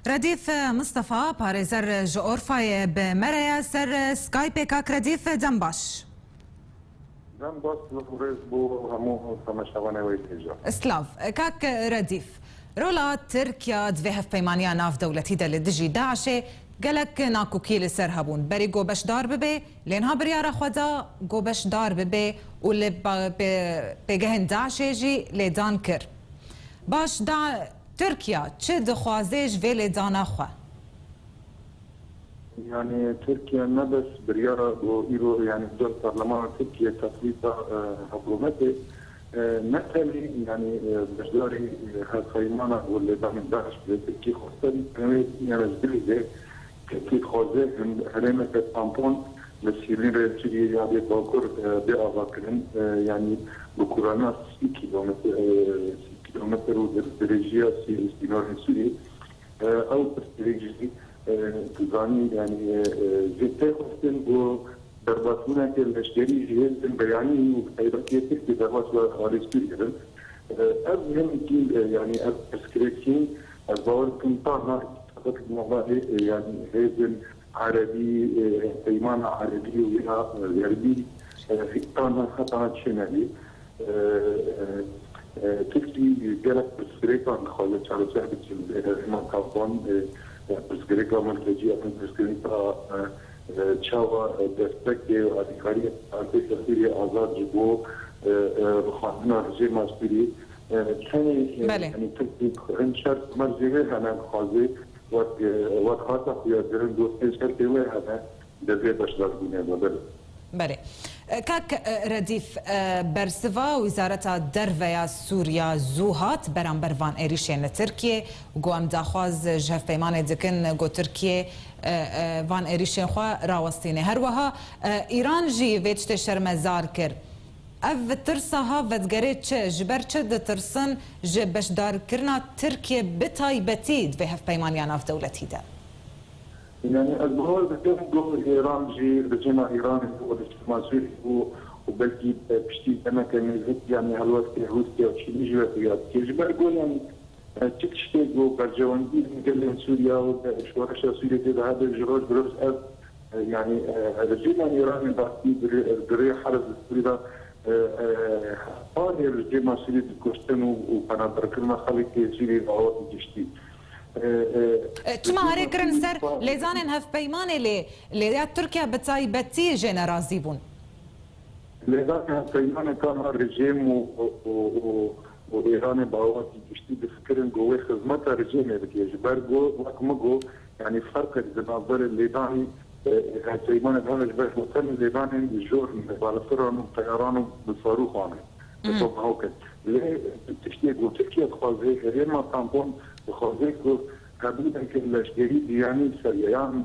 رديف مصطفى باريزر جورفاي بمرايا سر سكايب كاك رديف دنباش لفوريز بو همو تماشاوانه ويتيجا سلاف كاك رديف رولا تركيا دفيهف بيمانيا ناف دولتي دل دجي داعشي قالك ناكو كيل سرهبون بري جو باش دار ببي لينها بريارة خدا جو باش دار ببي واللي بجهن داعشي جي لدانكر باش دا تركيا چه دخوازيج في لدانا خوا يعني تركيا نبس بريارة وإيرو يعني دول برلمان تركيا تفريطة حكومتي مثلي يعني بجداري هالخيمانة واللي بعمل داعش بتركيا خاصة يعني زبريزي تركيا خوازي هرمة تامبون لسيرين رسولي يعني باكر بأغاكرن يعني بكورانا 6 كيلومتر ودرجية سيستينار سوري أو استراتيجي تزاني يعني جدة خاصة و درباتونا كالاشتري جهاز بياني وخيراتية تكتي دربات وغاليستوري أهم كي يعني أسكريتين الباور كنطانا فقط الموضوع يعني هذا عربي ايمان عربي ويا غربي في طانا خطا شمالي تكفي جالك بسكريكا خالد على صاحبة الإمام كابون بسكريكا مرتجية بسكريكا تشاوا دستكي وأديكارية أديكارية آزاد جبو بخاننا رجيم أسبري كان يعني تكفي انشر مرجعه أنا خازي وقت خاصة خويا درن دوستي شرطي وهذا دبي بشدار بني بدل بله كاك رديف برسفا وزارة درفيا سوريا زوهات بران بروان إيريشين تركيا وقوام داخواز جهف بيمان دكن قو تركيا وان إيريشين خوا راوستيني هروها إيران جي فيتشت شرمزار كر اف ترسها فتقريت جبر چه ترسن جبش دار كرنا تركيا بتايبتي دفيهف بيمان ياناف دولتي ده يعني الظهور بتنقل ايران جي رجينا ايران هو الاجتماع سوري وبلكي بشتي اماكن يعني هالوقت روسيا وشي جوات جبر قول يعني تكشتي جو برجواندي نقل سوريا وشورشا سوريا هذا الجروج بروز يعني رجينا ايران باقي بري حرب سوريا حالي رجينا سوريا كوستن وبنادركنا خليك سوريا العوض جشتي تما هريك رنسر لزانن هف بيمانه لي تركيا بتاي بتي جنرازيبون لزانن هف بيمانه كان الرجيم وايران باوات يشتي بفكرن جوه خدمه رجيم بتيجبر جو وكمجو يعني فرق الزنابر اللي داعي هف بيمانه هذا جبر وطن اللي داعي الجور بالفرن وطيران بالصاروخ عامل طب هوكا ليه تشتي جو تركيا خوازي غير ما تامبون بخوازي قبل أن الاشتري يعني سريان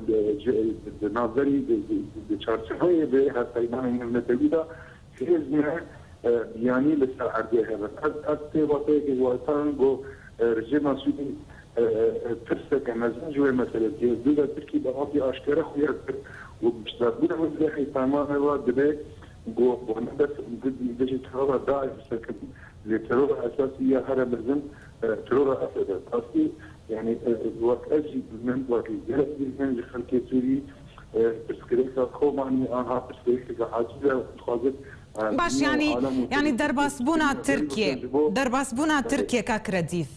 نظري بشارشهاي به هالتيمان المتجدة في إذنها يعني لسه عرضها بس أتباطي كواتان جو رجيم سوري ترسك مزاج ومثلا دولة تركي بغاطي أشكره خويا وبشتغلنا وزاحي تماما ودبي جو ونبس بدي ترى داعش سكن لترى أساسية هرب الزم ترى أسد أصلي يعني وقت أجي من وقت جلس من خلك سوري بسكريكا خوماني أنا بسكريكا حاجة خاطر باش يعني درباسبونا تركيا كاك رديف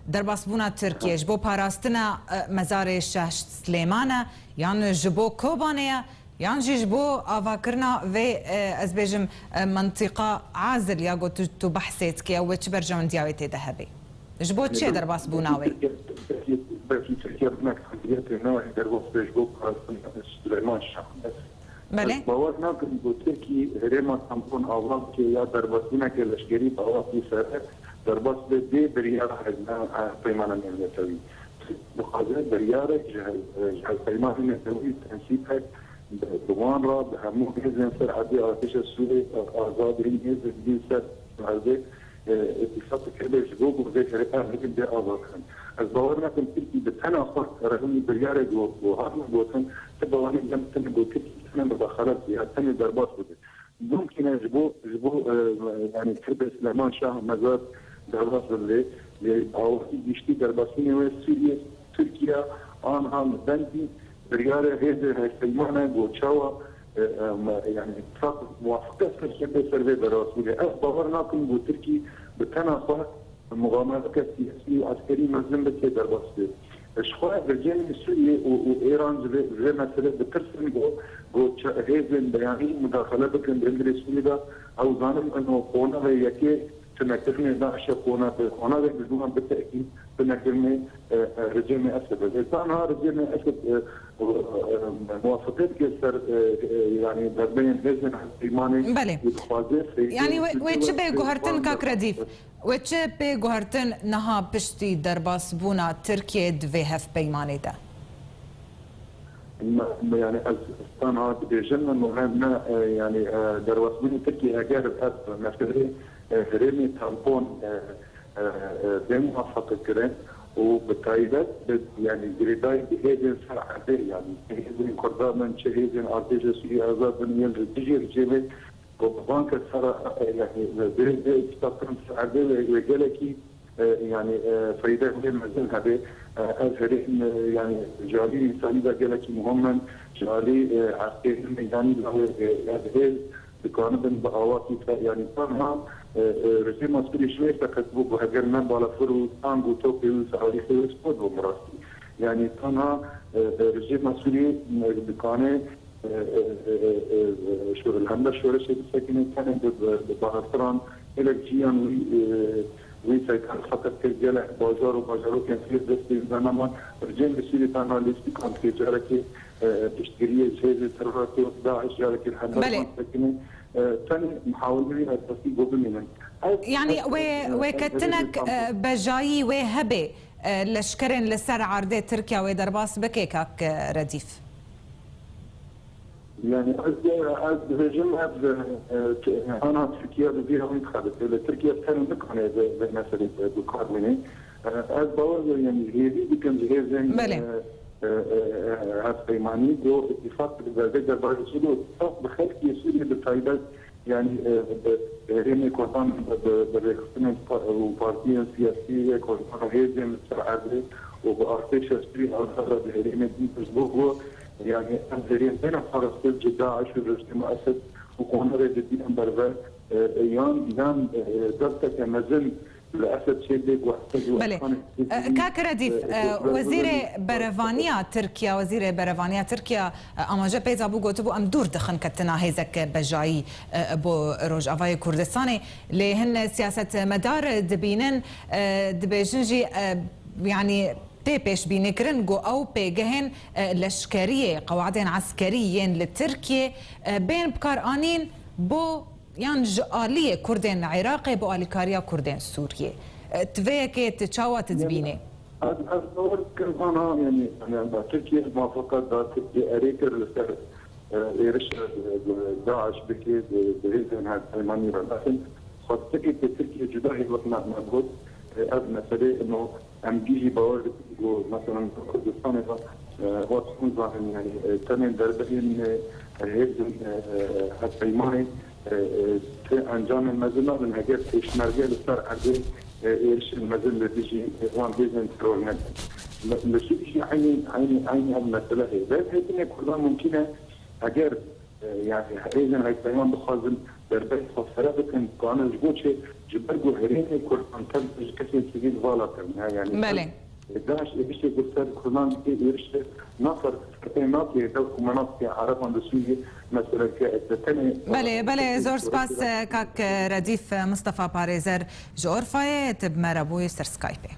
درباسبونا تركيا جبو باراستنا مزار شاه سليمانه يعني جبو كوبانيا يعني جبو افاكرنا في ازبيجم منطقه عازل يا قلت تو بحثت كي او تبرجون دياويتي ذهبي جبو تشي درباسبوناوي في تركيا هناك خلفيات نوع دربوس بيجبو سليمان شاه بله باورنا كن تركي هرما تامبون اول كي يا درباسنا كالاشكري باور في سر درباس بدي بريار حزنا بيمان الملتوي بقدر بريار جهل بيمان الملتوي تنسيق دوان را بهمو هزن سر عدي آتش السوري آزاد ريز بيسر هذا اتفاق كده جبوب وزي فريقان هكذا ده آزاد از باورنا كن تركي بتنا خط رهني بريار جو وهذا بوتن تبغاني لم تنبو تركي تنا مداخلات فيها تنا دربات بده ممكن جبو يعني كرب سليمان شاه مزار دربات اللي أو يشتي درباسين وسوريا تركيا آنها مدنتي بريارة هذه سيمانة جوتشاوا يعني اتفاق موافقة سرشبه سربه براسولة باورناكم جو تركي بتناقض المغامرات السياسية وعسكرية مزن بكي درباسته شخوة رجال سوريا وإيران زي مسألة بترسم جو هذين بياني مداخلة بكن بإنجليز سوريا أو ظانم أنه قونا هيكي تنكرني داعش قونا بدون بالتأكيد تنكرني رجال أسد إذا أنا رجال أسد موافقات كسر يعني دربين هذين إيماني بله يعني ويتشبه جوهرتن كاك رديف ويتشبه جوهرتن نها بشتي درباس بونا تركيا دفيهف بيماني ده يعني أنا بجنة مهمة يعني درباس بونا تركيا أجارب أسد مثلا هرمي تامبون بموافقة كرين وبالتايدات يعني جريداي بهذه الساعة يعني هذه كردامن شهيدين أرتيجا سوريا أزاد من يلد تجي رجيمة وبانك السارة يعني بريد تقرن ساعة وجالكي يعني فايدة مهمة هذه أزهرين يعني جالي إنساني ذا جالكي مهما جالي عسكري ميداني هذا بكانبن بأواتي يعني طبعا رجيم مسؤولي شوي تكتبوا بهجرنا بالا فرو تانغو توكيو سعودي خيوس بود ومراسي يعني طبعا رجيم مسؤولي بكانه شو الهمدة شو رشيد ساكنين كان ببارستران إلى جيان ويسايكان فقط كالجلع بازار وبازارو كان فيه دستي زنما رجيم مسؤولي طبعا ليستي كان في جاركي تشتريه سيد تروراتي داعش جاركي الهمدة ساكنين ثاني محاولة التصديق بمنا يعني وكتنك بجاي وهبه لشكرن لسر عرض تركيا ودرباس بكيكك رديف يعني از رژیم انا ترکیه بزیرا میخواد ترکیه كان نکنه به مسئله بکار منه از باور يعني هذه بكم جهازن از پیمانی دو اتفاق در باید شد اتفاق بخلق سوريا بالتايدات يعني هرمي كوربان بالرئاسة وبارتيين سياسية كوربان هيزم السرعة وبأرتيش سوريا أو الخبرة بالهرمي دي تسبوه يعني الهرمي بين فرصة داعش والرجل أسد وقونا رددين أمبرفا يان دبتك مزل لأسد شيء بله كاك رديف وزير برفانيا تركيا وزير برفانيا تركيا اما جا بيزا بو گوتبو ام دور دخن كتنا هيزك بجاي بو روج افاي كردستاني لهن سياسه مدار دبينن دبيجنجي يعني تيبش بينكرن جو او بيجهن لشكريه قواعدين عسكريين لتركيا بين بكارانين بو يعني آلية كردين عراقي بو آليكاريا كردين سوريا تفيكي تشاوى تدبيني أتصور كربانا يعني أنا تركيا موافقة تركيا أريكر لسر إيرش داعش بكي بريزن هاد أيماني لكن خاصة تركيا جداهي وقت معبود أبنى سري إنه أمجيجي باور مثلا كردستان هو تكون ظاهر يعني تنين دربين هيزن هاد أيماني انجام المزن من هجر اشمرجه لسر عرض ايش المزن اللي وان بيزن ترول لشيء عيني المساله هي ذات هي كلها ممكنه هجر يعني اذا هي تمام بخازن دربي فسرت كان قانون جوتشي جبرجو هرين كل انتم كثير سجل فالا يعني بله داعش ايش يقصد كمان ايش نصر كتيمات يدوك مناطق عربان بسوريا مثلا كتني بله زور سباس كاك رديف مصطفى باريزر جورفاي تب مرابوي سر سكايبي